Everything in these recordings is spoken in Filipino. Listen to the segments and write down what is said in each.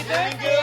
Thank you.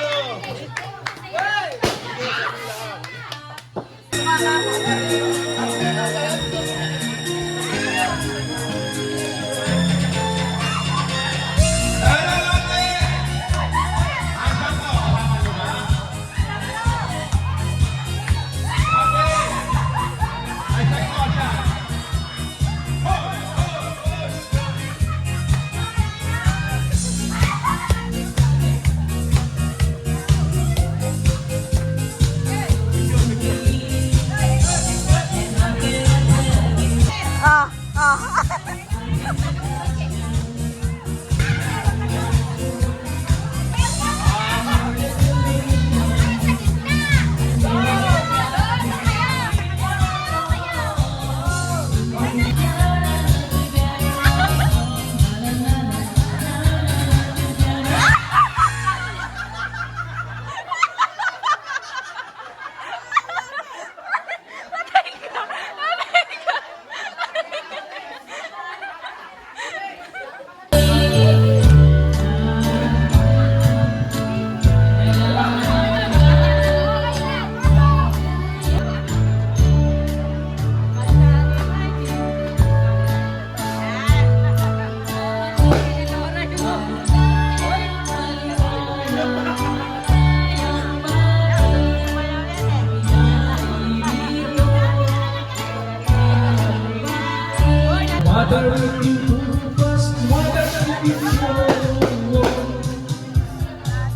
Ah, ah. Mother, you first, mother, you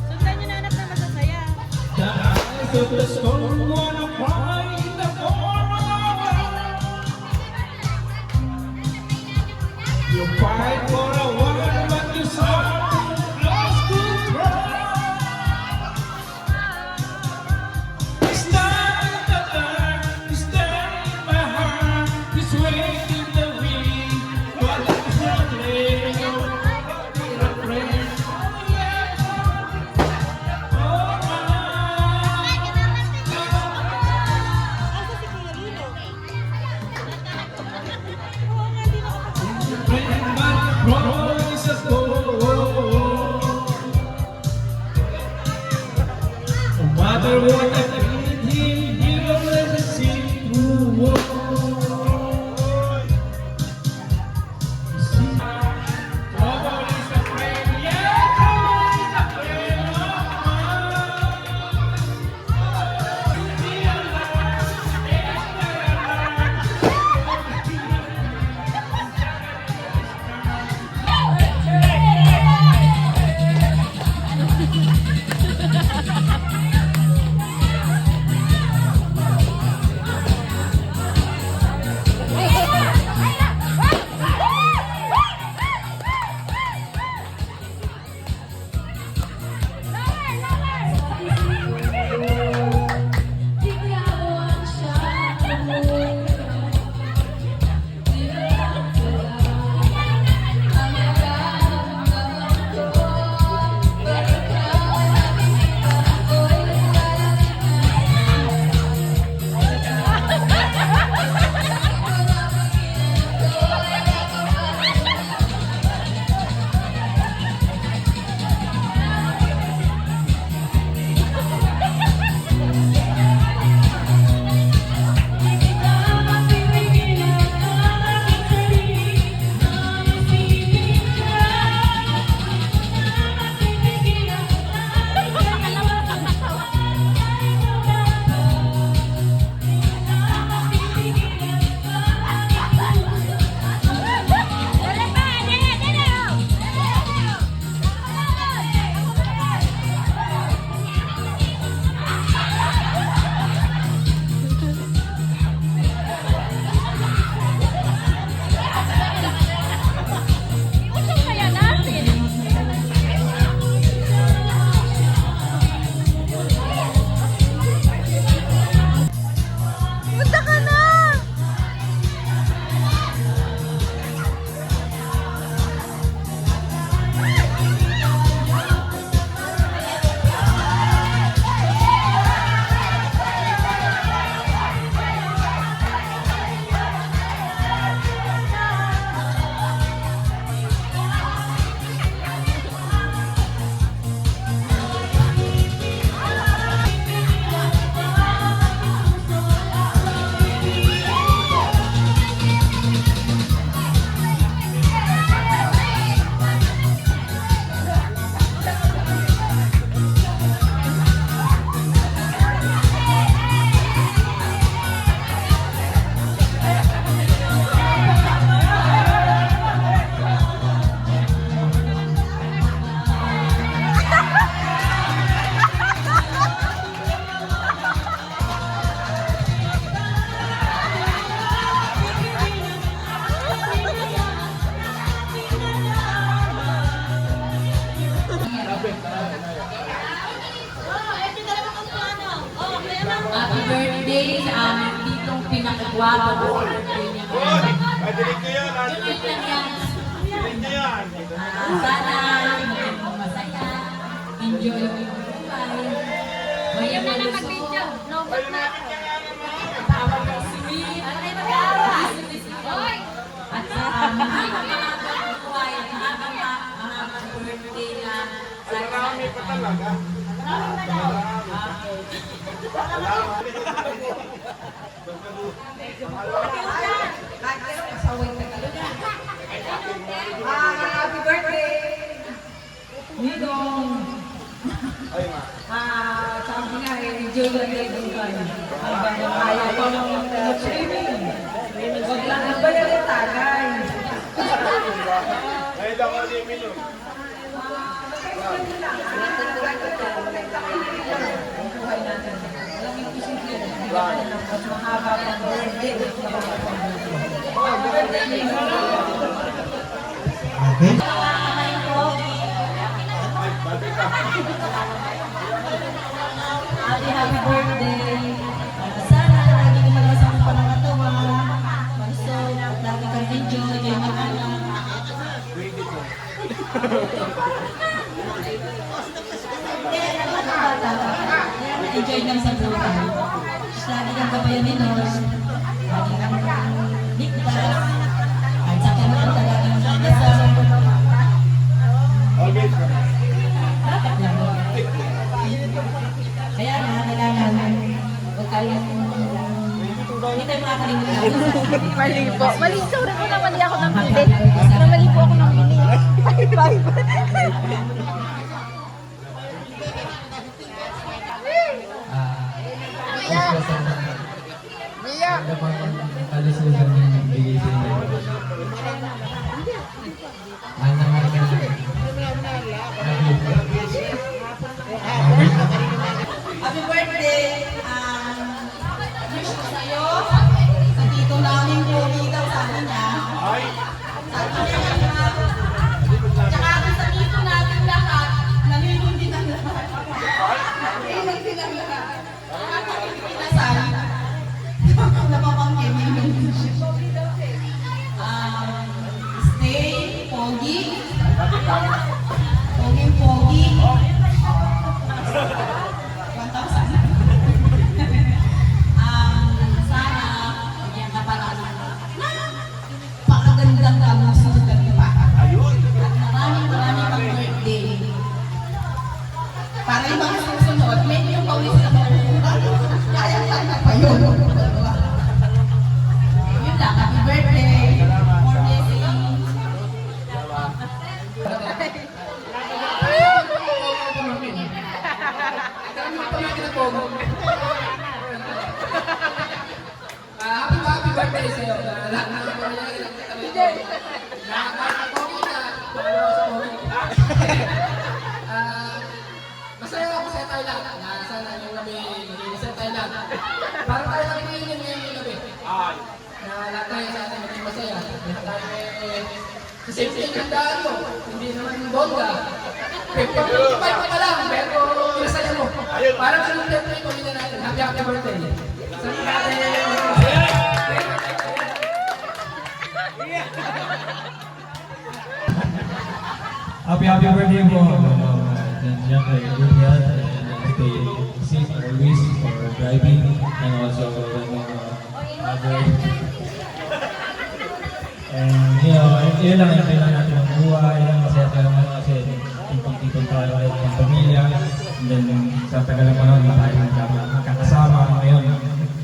Sundan nyo na anak na masasaya. the eyes of the storm wanna cry in the morning. You fight for a while, but you start lost to cry. Stand in the dark, stand in my heart, this way in the wind, what is your name? Your friend. No matter what I did, he will never see through. Trouble is a friend, yeah, trouble is a friend of Ito na naman ang plano. Oh, kaya lang. Happy birthday sa aming titong pinakagwapo. Birthday niya ngayon. Yun lang yan. Sana maging masaya. Enjoy mo yung buhay. Ayaw na lang mag-video. Lobot na. Tawa mo sweet. Ano kayo mag-aawa? Hoy! At sa aming pinakagwapo buhay. Mahabang birthday na. Marami pa talaga. Happy birthday! Nidong! Sabi nga, enjoy lang kayo doon kayo. Hanggang kaya pa ng swimming. Huwag lang ang balalita, guys. Ngayon lang kasi minum. Buhay natin. Alam mo yung isimple, bigyan natin ng mas mahaba pang birthday. Happy birthday. Sana lagi ka malasang panangatawa. Basta lagi kang enjoy kayo mag-anak. Enjoy lang sa buhay. Lagi kang kabayan ni Lord. Lagi kang ligtas. Kahit sa kanya talagang dasal. Dapat lang. Kaya na, kailangan huwag kayong hindi tayo makakalimutan. Mali po. Mali. Sorry po na mali ako ng pili. Namali po ako ng pili. Bye. Mia! Kalusugan yung nagbigay sa inyo. Mahal na mahal ka na. Happy birthday! Wish ko sa'yo, sa tito namin pogi daw sabi niya. Sabi niya, tsaka sa tito natin lahat, nalinom din ang lahat. Nalinom din ang lahat. Nakakapagpinasan. Napapangkin yung stay, pogi. Pogi. 1,000. Sana, bigyan ka pa ng pakagandang kamusugan pa. At maraming pang birthday. Para yung mga susunod, may yung paulis na makukuha. Kaya pa yun. Yun lang, happy birthday. More blessings. Happy birthday sa'yo. Lahat na ang pamilya masaya ako sa tayo lahat. Sana yung gabi, nag-iisip tayo lahat. Para tayo nakikinig ngayong gabi. Na lahat tayo sana maging masaya. Lahat tayo sa safety ng daan mo. Hindi naman bongga. 55 pa lang, pero pinasaya mo. Parang anong birthday ko nila natin. Happy birthday. Sana natin. Happy birthday po. Siyempre, good health and stay safe always for driving and also other. And yun lang yung kailangan natin ng buhay, yung masaya ka naman kasi tipong-tipong tayo kahit ng pamilya. And then sa tagal ng panahon, hindi tayo magkakasama. Ngayon,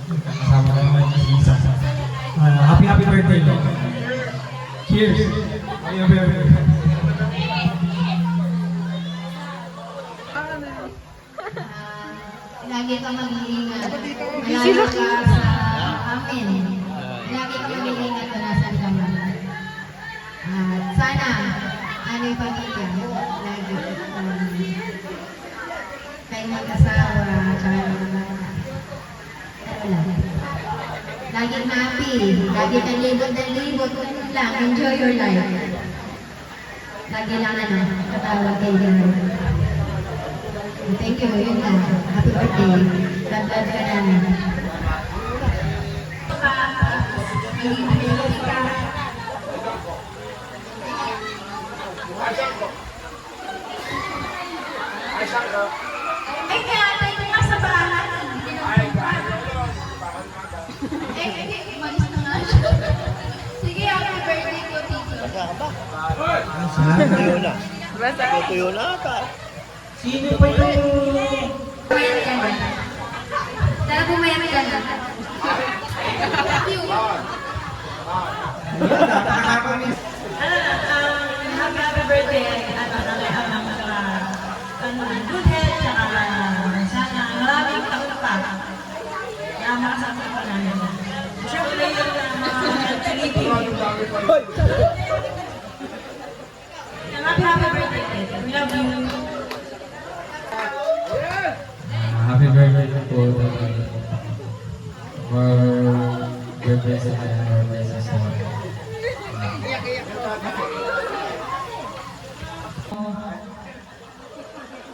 magkakasama na naman yung isa. Happy birthday, Lord. Cheers! Happy birthday. Lagi ka mag-iingat. Malayo ka sa amin. Lagi ka mag-iingat na nasan ka man. At sana, ano yung pamilya, lagi kayo mag-asawa, tsaka mga bata. Wala. Laging happy. Lagi kang libot ng libot. Kung lang, enjoy your life. Lagi lang katawag kay God. Thank you, yun na. Happy birthday. Tandaan ka na. Ay, kaya tayo nga sa bahay. Umalis na nga siya. Sige, happy birthday ko, Tito. Sino pa yung... Tara, bumayami ka na. Thank you. Happy birthday. Good health, tsaka sana maraming taon pa na makasama pa namin. Siyempre yung mga Pilipino. Happy birthday, Tito. We love you. Happy birthday po. More blessings and more blessings po.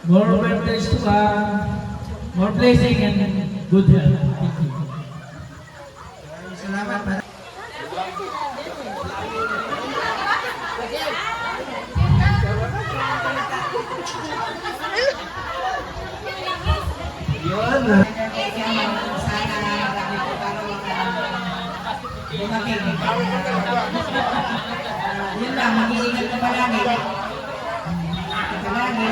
More birthdays to come. More blessing and good health. Thank you. Salamat. Yun. Yun lang, mag-iingat ka palagi. Palagi.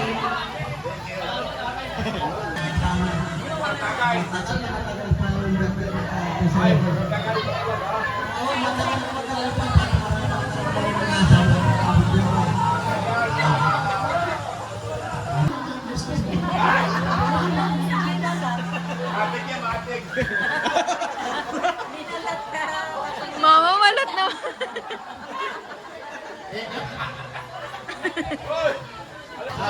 Mama, malat na.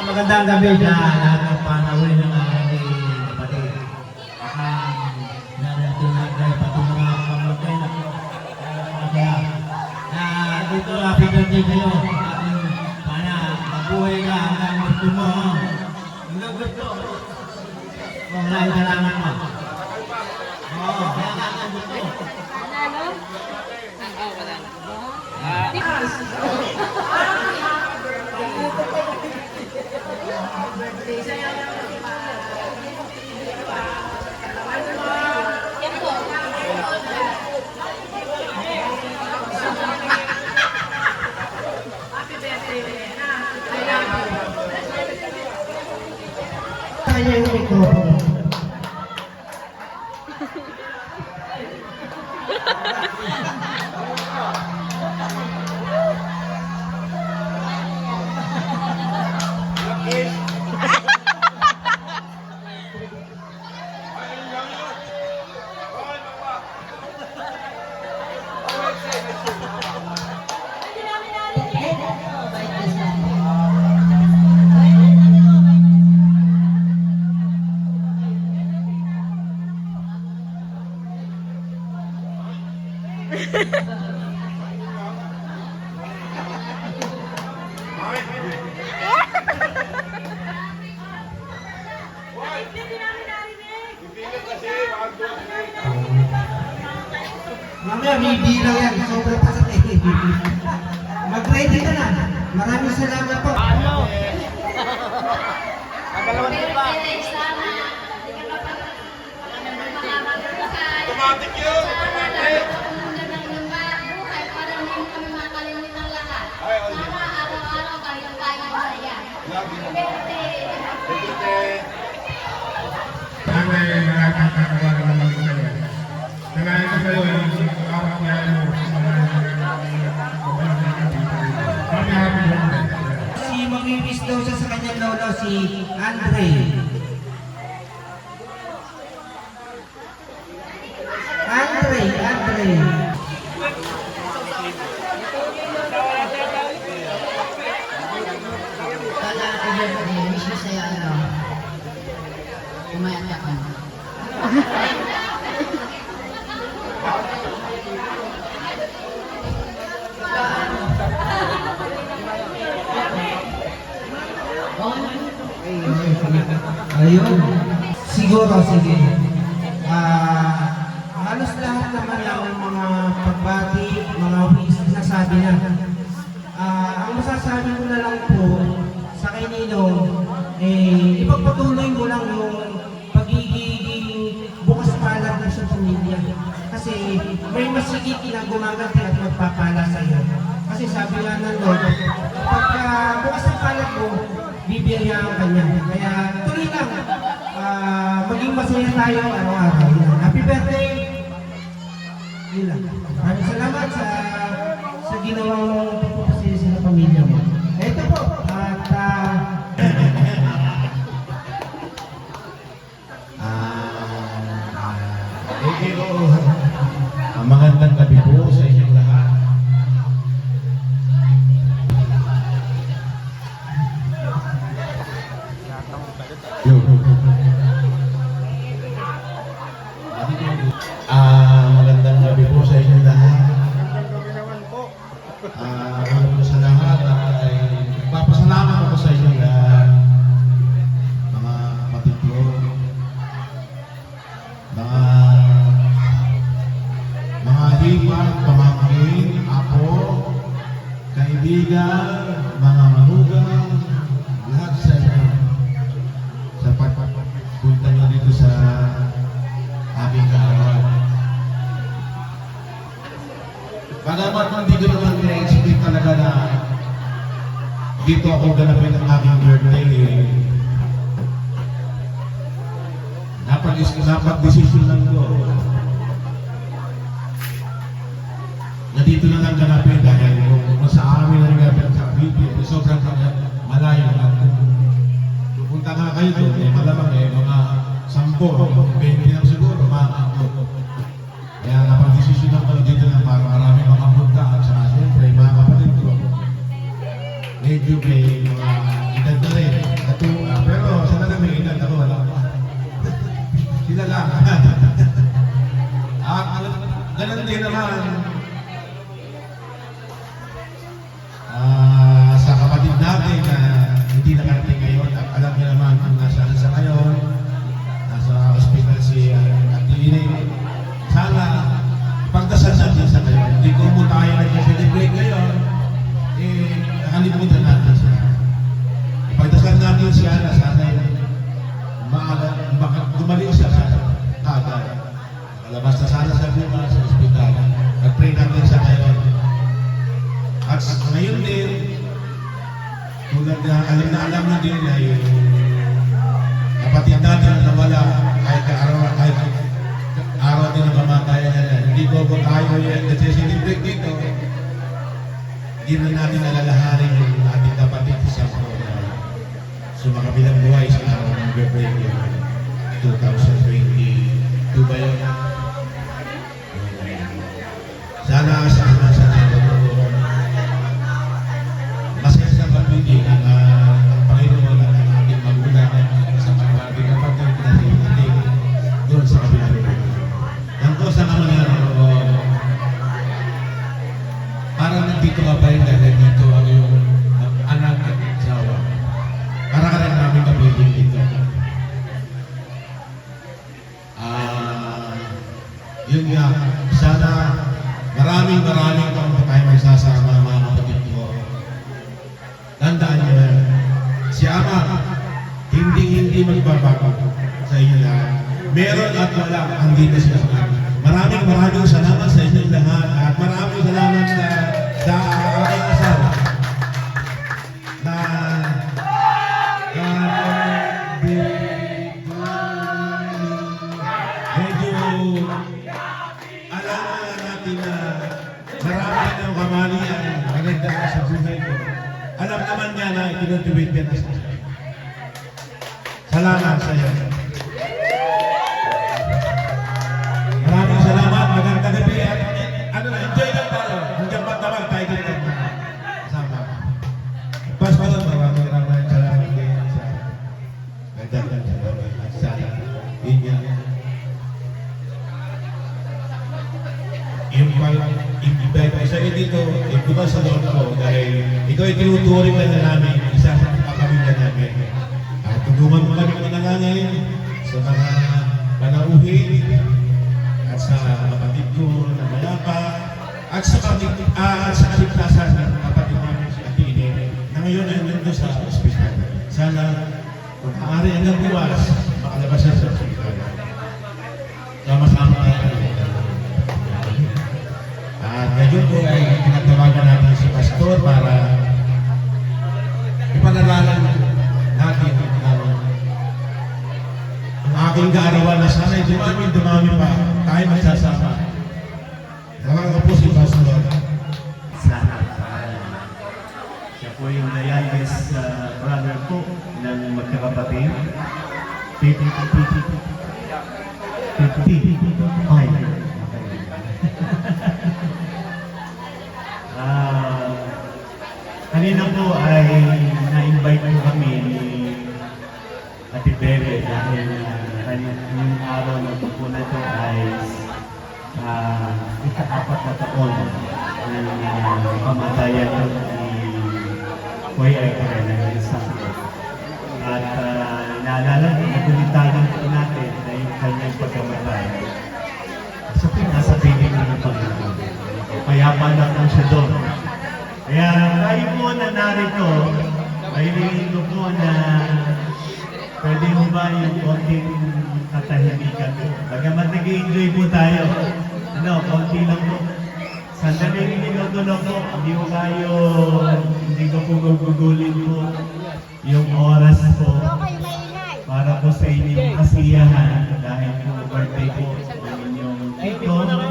Magandang gabi na lahat ng panahon ng aking kapatid. Narating natin pati mga pamagay na kaya dito happy birthday kayo. Sana mabuhay ka hanggang gusto mo. Hanggang gusto. Maraming salamat mo. Oo, hanggang gusto. Kaya yung mikropono. Mamaya, may bilang yan. Sobrang pasat eh. Mag-ready ka na. Maraming salamat po. Automatic yun! Automatic! Araw-araw tayo masaya. Sana ay nakakatawa naman kayo. Nanayin ko sa'yo yung awak niya mo. Happy birthday. Si mamimiss daw siya sa kanyang lolo, si Andre. Andre. Kala ko birthday, wish mo sa'yo ano. Umayak ka. Ayun. Siguro, sige. Halos lahat naman ng mga pagbati, mga wish, nasabi na. Ang masasabi ko na lang po sa kay Ninong, ipagpatuloy mo lang yung pagiging bukas palad mo sa pamilya. Kasi may masigit na gumaganti at magpapala sa iyo. Kasi sabi nga ng Lord, pagka bukas ang palad mo, bibiyayaan ka niya. Kaya tuloy lang, maging masaya tayo araw-araw. Happy birthday! Yun lang. Maraming salamat sa ginawang pagpapasaya sa pamilya mo. Ito po, at magandang gabi po sa inyong lahat. Magandang gabi po sa inyong lahat. Alam ko sa lahat ay nagpapasalamat ako sa inyong lahat. Mga kapatid ko, mga hipag, pamangkin, apo, kaibigan, mga manugang, lahat sa inyo sa pagpunta nyo dito sa aking kaarawan. Bagamat hindi ko naman na-expect talaga na dito ako ganapin ang aking birthday. Napag-desisyon lang ko na dito na lang ganapin dahil kung sa amin ang ganapin sa video, sobrang malayo lang. Pupunta nga kayo doon, malamang mga 10, 20 lang siguro, makakabot. Kaya napag-desisyon lang ko dito na para marami makapunta at saka siyempre mga kapatid ko. Medyo may mga edad na rin, pero sana na may edad ako, wala pa. Sila lang. Ganun din naman sa kapatid natin na hindi nakarating ngayon at alam niyo naman kung nasaan sa ngayon, nasa hospital si Ate Ine. Sana pagdasal natin sa ngayon. Hindi ko mo tayo nag-celebrate ngayon, nakalimutan natin siya. Pagdasal natin siya na sana gumaling siya sa agad. Kalabas na sana sa buwan sa ospital. Nag-pray natin siya ngayon. At ngayon din, tulad na alam na din na yung kapatid natin na nawala kahit araw din ang kamatayan na hindi ko tayo yung nag-celebrate dito. Hindi na natin alalahanin yung ating kapatid sa sumakabilang buhay sa araw ng birthday 2022 ba yun? Sana sa masaya sa pagpili ng Panginoon at ang ating magulang sa mga ating kapatid na ating doon sa kabilang buhay. Ang kosa naman yan, parang nandito ka pa rin dahil dito ang iyong anak at asawa. Para ka rin namin kapiling dito. Yun nga, sana maraming taon pa tayo magsasama mga kapatid ko. Tandaan nyo na, si Ama, hindi magbabago sa inyo lahat. Meron at wala, hindi na siya sa amin. Maraming salamat sa inyo lahat at maraming salamat sa aking asawa na medyo alam natin na marami ng kamalian maganda sa buhay ko. Alam naman niya na tinutuwid ka na siya. Salamat sa iyo. Maraming salamat. Magandang gabi. Enjoy lang tayo. Hanggang pagdamag tayo dito. Kasama. Pastor, maraming salamat din sa magandang salamat at sana inyo. Yung isa dito, ito sa loob ko dahil ito ay tinuturing na namin isa sa kapamilya namin. tulungan mo kami mga nangangayon sa mga panauhin at sa kapatid ko na mayapa at sa kaligtasan ng kapatid namin si Ate Ine na ngayon ay nandun sa ospital. Sana kung maaari hanggang buwas, makalabas siya sa ospital. Sama-sama tayo. At ngayon po ay tinatawagan natin si Pastor para ipanalanan natin ang aking kaarawan na sana'y dumami pa tayo magsasama. Nakaka po si Pastor. Sana. Siya po yung youngest brother ko ng magkakapatid. 50. Kanina po ay na-invite mo kami ni Ate Bebe dahil yung araw na po na ito ay ika-4 na taon ng kamatayan ni Kuya Ekren ng isang at naalala, nagulitan po natin na yung kanyang pagkamatay. So, nasa piling ng Panginoon. Payapa na po siya doon. Kaya tayo po na narito, ay ko po na pwede mo ba yung konting katahimikan po. Bagamat nag-enjoy po tayo, konti lang po. Sandali rin minuto lang po, hindi ko po gugugulin po yung oras po para po sa inyong kasiyahan dahil po birthday po ng inyong tito, ng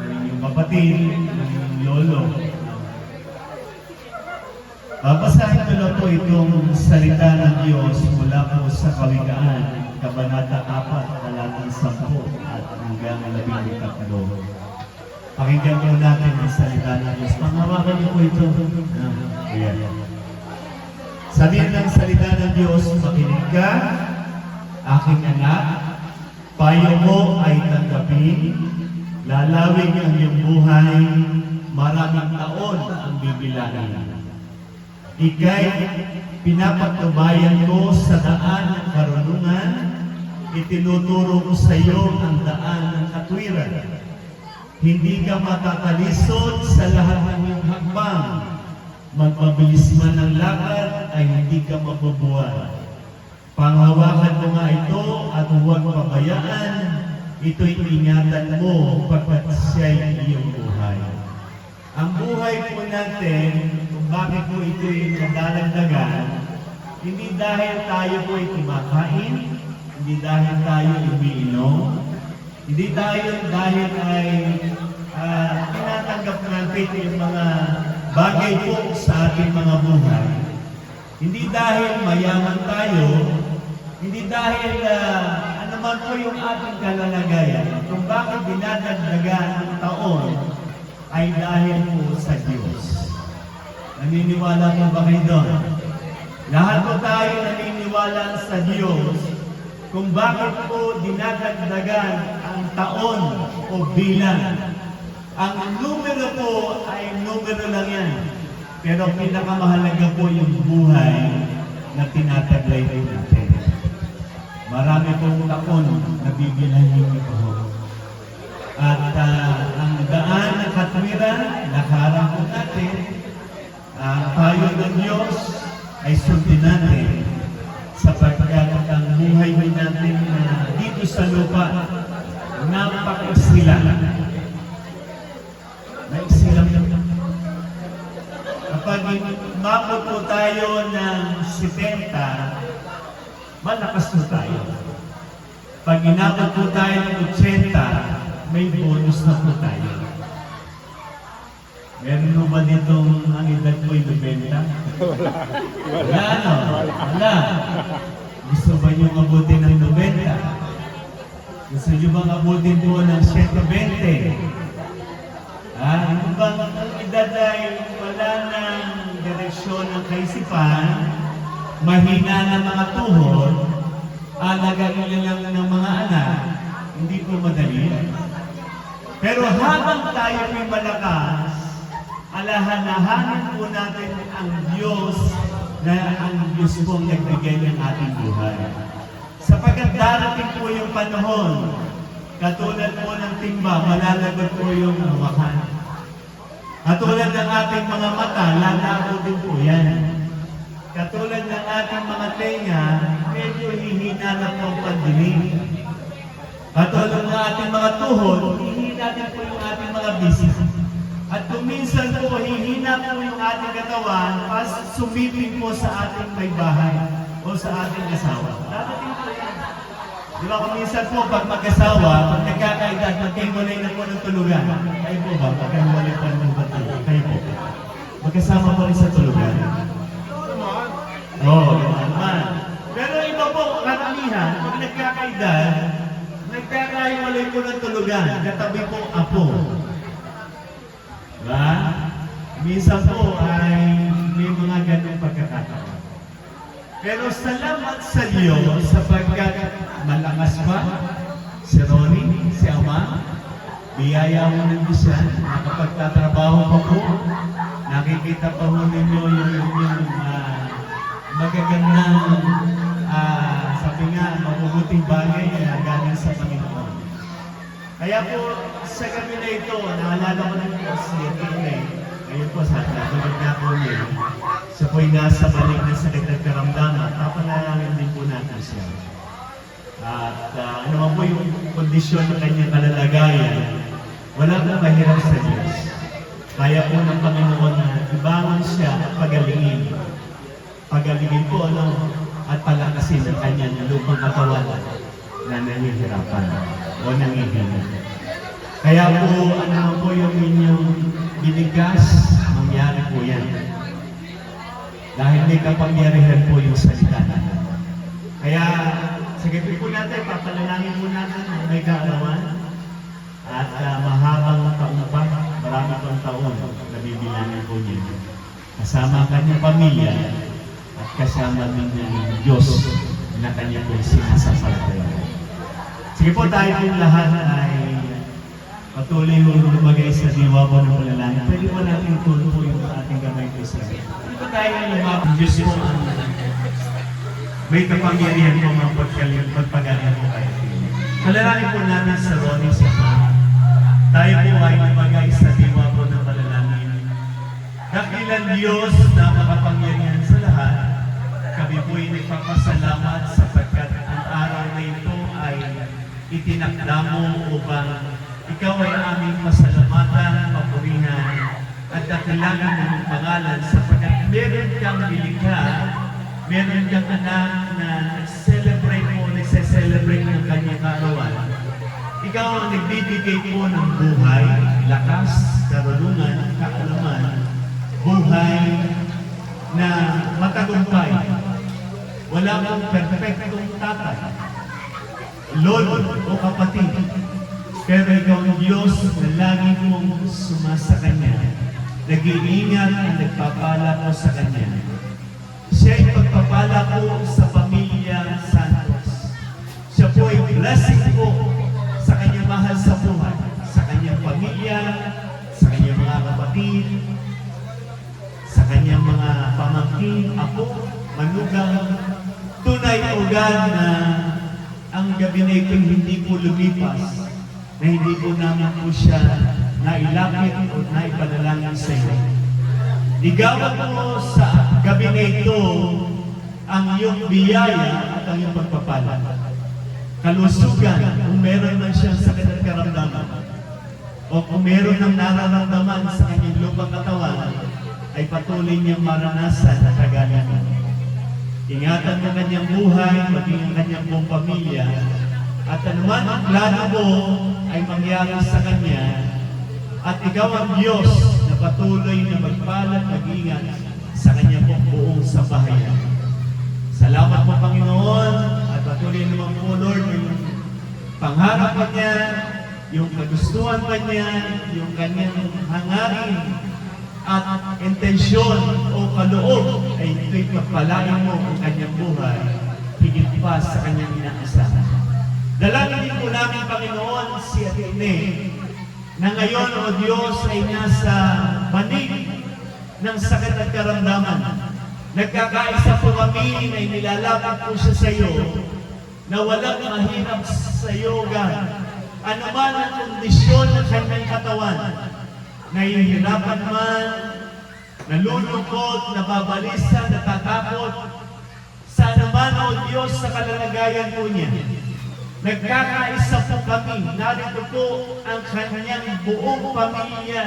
inyong kapatid, ng inyong lolo. Babasahin ko na po itong salita ng Diyos mula po sa Kawikaan, Kabanata 4, talatang 10 at hanggang 13. Pakinggan po natin ang salita ng Diyos. Panghawakan niyo po ito. Ayan. Sabi ng salita ng Diyos, makinig ka, aking anak, payo mo ay tanggapin, lalawig ang iyong buhay, maraming taon ang bibilangin. Ika'y pinapatubayan ko sa daan ng karunungan, itinuturo ko sa iyo ang daan ng katwiran. Hindi ka matatalisod sa lahat ng iyong hakbang. Magmabilis man ang lakad ay hindi ka mabubuhay. Panghawakan mo nga ito at huwag pabayaan. Ito'y ingatan mo pagkat siya'y iyong buhay. Ang buhay po natin, kung bakit po ito'y nadalagdagan, hindi dahil tayo po ay kumakain, hindi dahil tayo umiinom, hindi dahil ay tinatanggap natin yung mga bagay po sa ating mga buhay. Hindi dahil mayaman tayo, hindi dahil man po yung ating kalalagayan, kung bakit dinadagdagan ang taon, ay dahil po sa Diyos. Naniniwala po ba kayo doon? Lahat po tayo naniniwala sa Diyos kung bakit po dinadagdagan ang taon o bilang. Ang numero po ay numero lang yan. Pero pinakamahalaga po yung buhay na tinataglay po natin. Marami pong taon na bibilangin ito. At ang daan ng katwiran, nakaharap po natin, tayo ng Diyos ay sundin natin sapagkat ang buhay natin dito sa lupa, napakasilang. Naisilang. Kapag mabot po tayo ng 70, malakas po tayo. Pag inabot po tayo ng 80, may bonus na po tayo. Meron mo ba ditong ang edad mo ay 90? Wala, no? Wala. Gusto ba nyo abutin ng 90? Gusto nyo bang abutin po ng 120? Ano bang ang edad ay wala ng direksyon ng kaisipan, mahina ng mga tuhod, alagaan lang ng mga anak, hindi po madali. Pero habang tayo ay malakas, alahanahanan po natin ang Diyos na ang Diyos po ang nagbigay ng ating buhay. Sapagkat darating po yung panahon, katulad po ng timba, malalagot po yung hawakan. Katulad ng ating mga mata, lalabo din po yan. Katulad ng ating mga tenga, medyo hihina na po ang pandinig. Katulad ng ating mga tuhod, hihina din po yung ating mga bisig. At kung minsan po, hihina po yung ating katawan, pas sumipin po sa ating may bahay o sa ating asawa. Darating po yan. Di ba kung minsan po, pag mag-asawa, pag nagkakaedad, magkahiwalay na po ng tulugan. Kayo po ba? Magkahiwalay pa ng tulugan. Kayo po. Magkasama po rin sa tulugan. Oo, naman. Pero iba po, karamihan, pag nagkakaedad, nagkakahiwalay po ng tulugan. Katabi po, apo. Diba? Minsan po ay may mga ganong pagkakataon. Pero salamat sa Diyos sapagkat malakas pa si Ronnie, si Ama, biyaya mo ng Diyos yan, nakapagtatrabaho pa po, nakikita pa mo ninyo yung magagandang, sabi nga, mabubuting bagay na galing sa Panginoon. Kaya po, sa gabi na ito, naalala ko ng po si Ronnie, ngayon po sa natulog na po niya, siya po'y nasa balik ng sakit at karamdaman, papanalangin din po natin siya. At ano man po yung kondisyon ng kanyang kalalagayan, wala pong mahirap sa Diyos. Kaya po ng Panginoon na ibangon siya at pagalingin. Pagalingin po at palakasin ang kanyang lupang katawan na nangihirapan o nangihinga. Kaya po, ano man po yung inyong binigas, mangyari po yan. Dahil may kapangyarihan po yung salita natin. Kaya, sige po natin, papalalangin po natin ang may kaalaman at mahabang taon pa, marami pang taon na bibilangin po niya. Kasama ang kanyang pamilya at kasama din ng Diyos na kanya po sinasampalatayan. Sige po, tayo po lahat ay patuloy mo lumagay sa diwa mo ng palalangin. Pwede mo natin tulo po yung ating gamay po sa iyo. Hindi po tayo lumapit. Diyos po ang may kapangyarihan po mga pagpagaling po kayo. Palalangin po namin sa Ronnie sa tayo po ay lumagay sa diwa po ng palalangin. Dakilang Diyos na makapangyarihan sa lahat, kami po ay nagpapasalamat sapagkat ang araw na ito ay itinakda mo upang ikaw ay aming pasalamatan, papurihan, at dakilangan ng pangalan sapagkat meron kang nilikha, meron kang anak na nagse-celebrate ng kanyang kaarawan. Ikaw ang nagbibigay po ng buhay, lakas, karunungan, kaalaman, buhay na matagumpay. Wala kang perfectong tatay, lolo o kapatid. Pero ikaw ang Diyos na lagi mong sumasa Kanya, nag-iingat at nagpapala po sa Kanya. Siya ay pagpapala po sa pamilya Santos. Siya po ay blessing po sa Kanyang mahal sa buhay, sa Kanyang pamilya, sa Kanyang mga kapatid, sa Kanyang mga pamangkin, apo, manugang, tunay ugan na ang gabi na ito'y hindi po lumipas, na hindi po namin po siya nailapit o naipanalangin sa iyo. Igawan mo sa gabi na ito ang iyong biyaya at ang iyong pagpapala. Kalusugan, kung meron man siyang sakit at karamdaman, o kung meron ng nararamdaman sa kanyang lupang katawan, ay patuloy niyang maranasan at kagalingan. Ingatan mo kanyang buhay, maging ang kanyang buong pamilya, at anuman ang plano mo ay mangyari sa Kanya, at ikaw ang Diyos na patuloy na magpalat, mag-ingat sa Kanya buong sambahayan. Salamat po, Panginoon, at patuloy naman po, Lord, yung pangarap pa niya, yung kagustuhan pa niya, yung Kanyang hangarin at intensyon o kaloob ay ito'y pagpalain mo ang Kanyang buhay, higit pa sa Kanyang inaasahan. Dalangin din po namin, Panginoon, si Atene, na ngayon, O Diyos, ay nasa banig ng sakit at karamdaman. Nagkakaisa po kami na inilalapit po siya sa iyo na walang mahirap sa iyo, God. Ano man ang kondisyon ng kanyang katawan, nahihirapan man, nalulungkot, nababalisa, natatakot, sa naman, O Diyos, sa kalalagayan po niya. Nagkakaisa po kami, narito po ang kanyang buong pamilya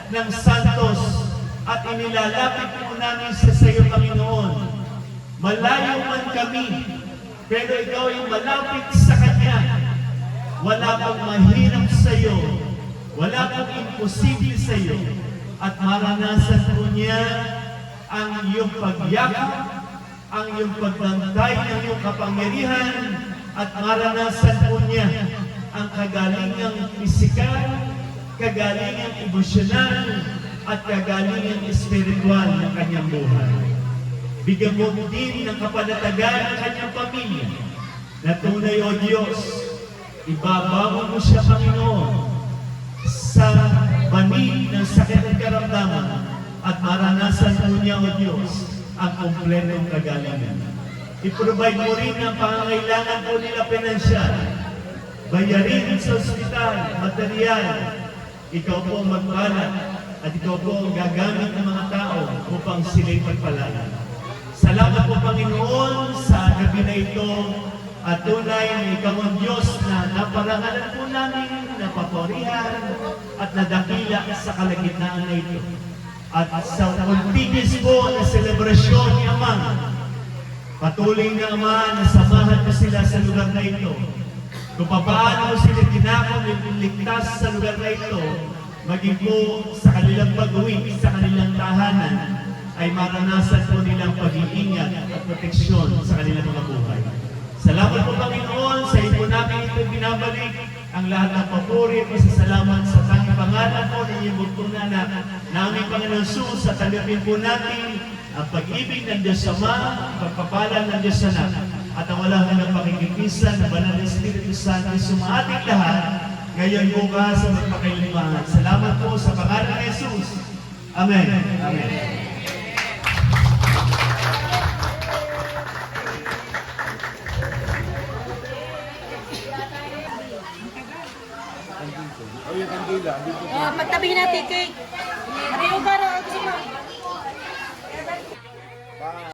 ng Santos at inilalapit po namin sa iyo, Panginoon. Malayo man kami, pero ikaw ay malapit sa kanya. Wala pang mahirap sa iyo, wala pang imposible sa iyo, at maranasan po niya ang iyong pagyakap, ang iyong pagbantay ng iyong kapangyarihan, at maranasan po niya ang kagalingang pisikal, kagalingang emosyonal, at kagalingang espiritual ng kanyang buhay. Bigyan mo din ng kapanatagan ng kanyang pamilya na tunay, O Diyos, ibabawa mo siya, Panginoon, sa banig ng sakit at karamdaman, at maranasan po niya, O Diyos, ang kompletong kagalingan. I-provide mo rin ang pangangailangan po nila pinansyal, bayarin sa ospital, material. Ikaw po ang magbalat at ikaw po ang gagamit ng mga tao upang sila'y pagpalaran. Salamat po, Panginoon, sa gabi na ito, at tunay na ikaw ang Diyos na naparangalan po namin, napaporihan, at nadakila sa kalagitnaan na ito. At sa continuous po na selebrasyon ni Ama, patuloy na Ama na samahan mo sila sa lugar na ito. Kung paano sila ligtas sa lugar na ito, maging po sa kanilang pag-uwi, sa kanilang tahanan, ay maranasan po nilang pag-iingat at proteksyon sa kanilang mga buhay. Salamat po, Panginoon, sa iyo namin ito binabalik ang lahat ng papuri at masasalamat sa tanging pangalan po ng iyong bugtunan na namin, Panginoon Jesus, at talipin po natin ang pag-ibig ng Diyos Ama, ang pagpapalan ng Diyos Anak, at ang walang hanggang pakikipisan ng Banal na Espiritu Santo sa ating lahat, ngayon bukas sa magpakailanman. Salamat po sa pangalan ng Jesus. Amen. Amen. Pagtabihin natin cake. Ano yung para?